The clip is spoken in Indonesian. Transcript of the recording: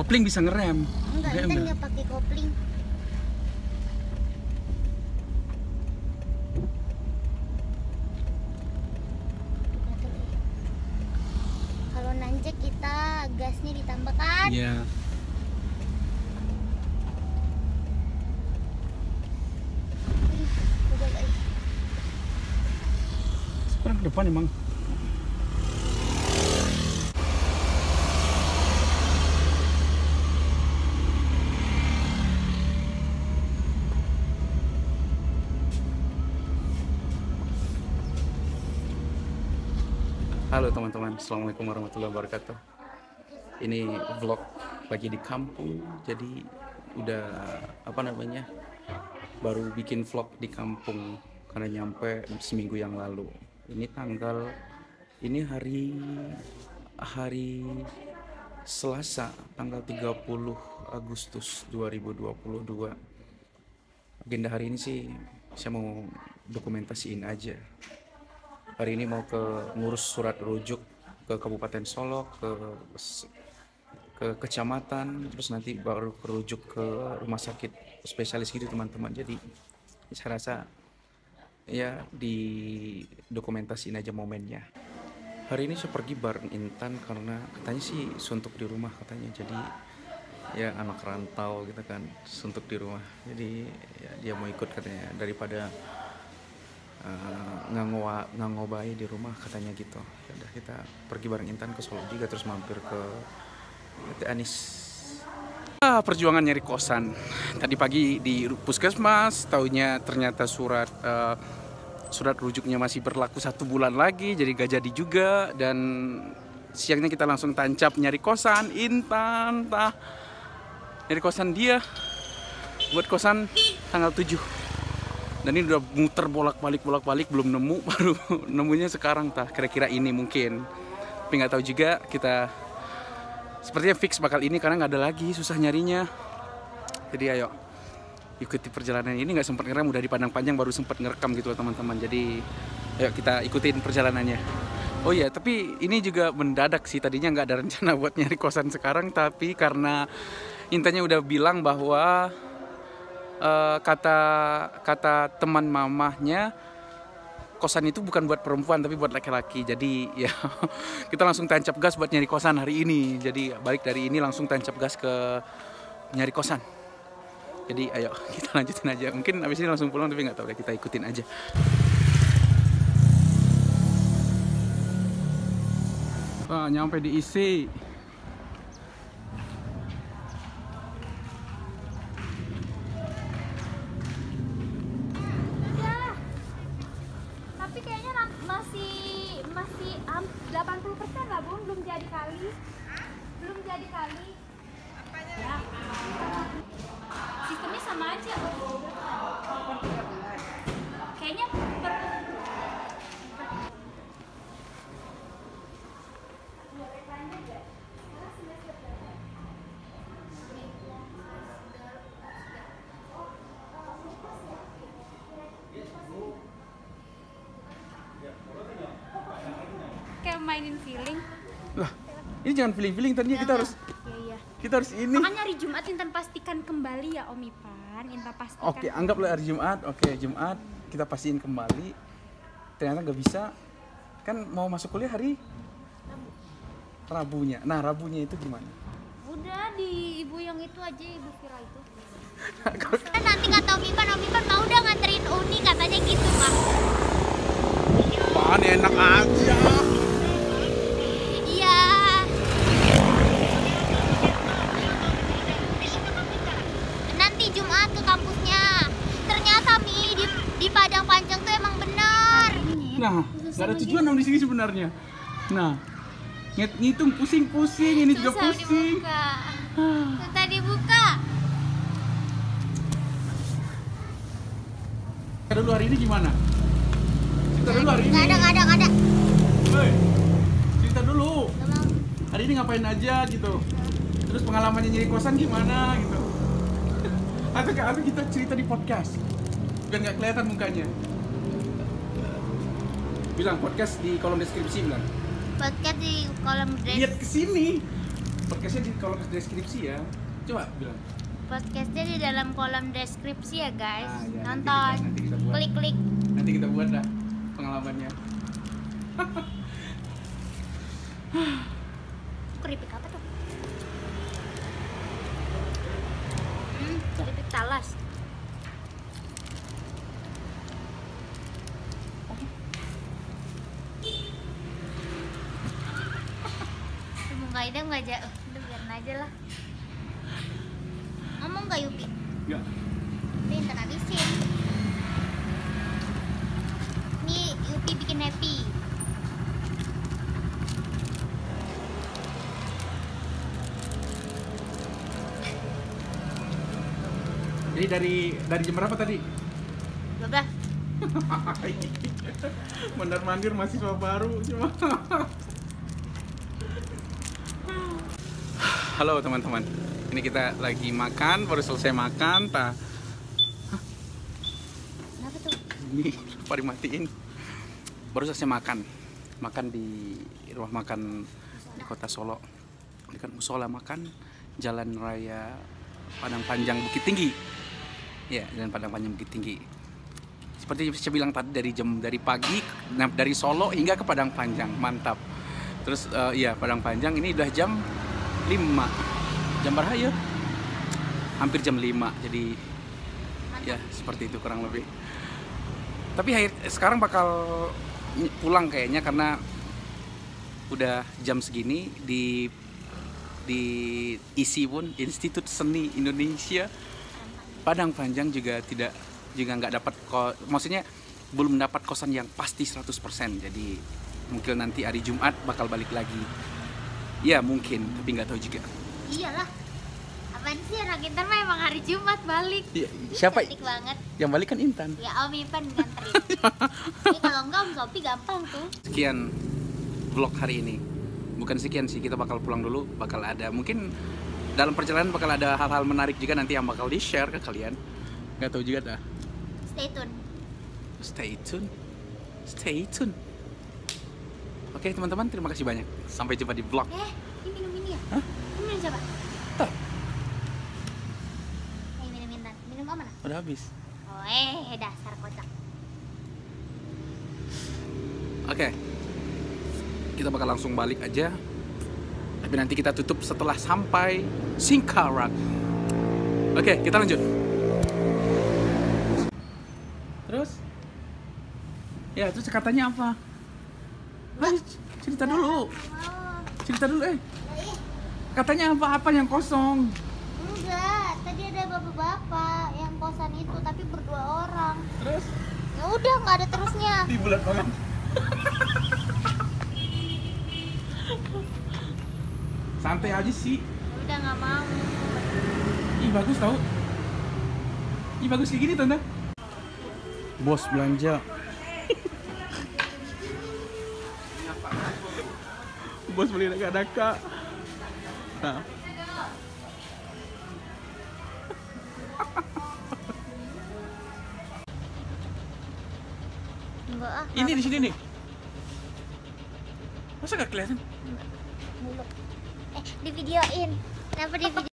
kopling bisa ngerem. Enggak, Ngerem Intan dah. nggak pakai kopling. Kalau nanjak kita gasnya ditambahkan. Iya. Udah guys. Sekarang ke depan emang. Halo teman-teman, assalamualaikum warahmatullahi wabarakatuh. Ini vlog lagi di kampung, jadi udah baru bikin vlog di kampung karena nyampe seminggu yang lalu. Ini hari Selasa tanggal 30 Agustus 2022. Agenda hari ini sih saya mau dokumentasiin aja. Hari ini mau ngurus surat rujuk ke Kabupaten Solok, ke kecamatan, terus nanti baru kerujuk ke rumah sakit spesialis gitu teman-teman. Jadi saya rasa ya didokumentasiin aja momennya. Hari ini saya pergi bareng Intan karena katanya sih suntuk di rumah katanya. Jadi ya anak rantau gitu kan, suntuk di rumah. Jadi ya dia mau ikut katanya daripada ngangobai di rumah katanya gitu. Ya udah kita pergi bareng Intan ke Solo juga, terus mampir ke Teh Anis. Perjuangan nyari kosan. Tadi pagi di puskesmas, taunya ternyata surat rujuknya masih berlaku 1 bulan lagi, jadi gak jadi juga. Dan siangnya kita langsung tancap nyari kosan. Intan nyari kosan dia, buat kosan tanggal 7. Dan ini udah muter bolak-balik belum nemu, baru nemunya sekarang kira-kira ini mungkin. Tapi nggak tahu juga, kita sepertinya fix bakal ini karena nggak ada lagi, susah nyarinya. Jadi ayo ikuti perjalanan ini. Nggak sempat ngerekam, udah di Padang Panjang baru sempat ngerekam gitu teman-teman. Jadi ayo kita ikutin perjalanannya. Oh iya, tapi ini juga mendadak sih, tadinya nggak ada rencana buat nyari kosan sekarang, tapi karena Intannya udah bilang bahwa kata teman mamahnya, kosan itu bukan buat perempuan tapi buat laki-laki. Jadi ya kita langsung tancap gas buat nyari kosan hari ini. Jadi balik dari ini langsung tancap gas ke nyari kosan. Jadi ayo kita lanjutin aja. Mungkin abis ini langsung pulang, tapi nggak tahu deh, kita ikutin aja. Wah, nyampe di IC. Masih 80% lah Bun, belum jadi kali. Ya. Sistemnya sama aja. Kayaknya kayak mainin feeling. Lah, ini jangan feeling-feeling, tadinya kita harus Iya. kita harus ini. Makanya hari Jumat Intan pastikan kembali ya Om Ipan. Intan pastikan. Oke, anggaplah hari Jumat. Oke, Jumat kita pastiin kembali. Ternyata nggak bisa. Kan mau masuk kuliah hari Rabunya. Nah, Rabunya itu gimana? Udah di ibu yang itu aja, Ibu Vira itu. Kan nanti kata Om Ipan mau udah nganterin Uni katanya gitu Pak. Apaan enak aja. Iya. Nanti Jumat ke kampusnya. Ternyata di Padang Panjang tuh emang benar. Nah, nggak ada tujuan dong di sini sebenarnya. Nah, ngitung pusing-pusing, ini juga Susah pusing. dibuka. Susah dibuka. Dulu hari ini gimana? Cerita dulu hari ini. Nggak ada. Hei, cerita dulu. Nggak mau. Hari ini ngapain aja gitu. Terus pengalamannya nyari kosan gimana gitu. Atau kita cerita di podcast biar nggak kelihatan mukanya. Bilang podcast di kolom deskripsi bilang. Podcast di kolom Lihat ke sini. Podcastnya di kolom deskripsi ya. Coba bilang. Podcastnya di dalam kolom deskripsi ya guys. Ah, ya, Nonton, nanti kita buat. klik-klik. Nanti kita buat dah pengalamannya. Keripik apa tuh? Keripik talas. Muka Ida nggak jauh, udah biarin aja lah. Ngomong nggak Yupi? Enggak. Tapi ntar habisin. Nih Yupi bikin happy. Jadi dari jam berapa tadi? 12. Mondar mandir mahasiswa baru cuma. Halo teman-teman, ini kita lagi makan, baru selesai makan, Kenapa tuh? ini lupa dimatiin. Baru selesai makan di rumah makan di kota Solo, dekat musola makan, Jalan Raya Padang Panjang Bukit Tinggi. Ya, Jalan Padang Panjang Bukit Tinggi. Seperti saya bilang tadi dari pagi, dari Solo hingga ke Padang Panjang, mantap. Terus iya Padang Panjang ini udah jam 5. Jam berapa ya? Hampir jam 5. Jadi ya seperti itu kurang lebih. Tapi sekarang bakal pulang kayaknya karena udah jam segini di ISI pun Institut Seni Indonesia Padang Panjang juga nggak dapat maksudnya belum mendapat kosan yang pasti 100%. Jadi mungkin nanti hari Jumat bakal balik lagi. Ya mungkin, tapi nggak tahu juga. Iyalah. Apaan sih anak Intan mah emang hari Jumat balik. Ya, siapa? Cantik banget. Yang balik kan Intan. Ya Om Ipan nganterin. Ini kalau enggak Om Sopi gampang tuh. Sekian vlog hari ini. Bukan sekian sih, kita bakal pulang dulu. Bakal ada mungkin dalam perjalanan bakal ada hal-hal menarik juga nanti yang bakal di-share ke kalian. Nggak tahu juga dah. Stay tune. Stay tune. Stay tune. Oke teman-teman, terima kasih banyak. Sampai jumpa di vlog. Ini minum ini ya? Hah? Ini minum siapa? Tuh, Minum Intan. Minum apa mana? udah habis. Oh dasar kocak. Oke. Kita bakal langsung balik aja. Tapi nanti kita tutup setelah sampai Singkarak. Oke, kita lanjut. Terus? Ya, terus katanya apa? Ayo, cerita dulu. Oh, Cerita dulu, ih. Katanya apa yang kosong? Enggak, tadi ada bapak-bapak yang kosan itu tapi berdua orang. Terus? Ya udah nggak ada terusnya. Di bulan banget. Santai aja sih. Ya udah nggak mau. Ih bagus tau. Ih bagus kayak gini tante. Bos belanja. Bos beli daka-daka. Nah. Enggak ah. Ini di sini nih. Masa gak kelihatan? Di videoin. Kenapa di video?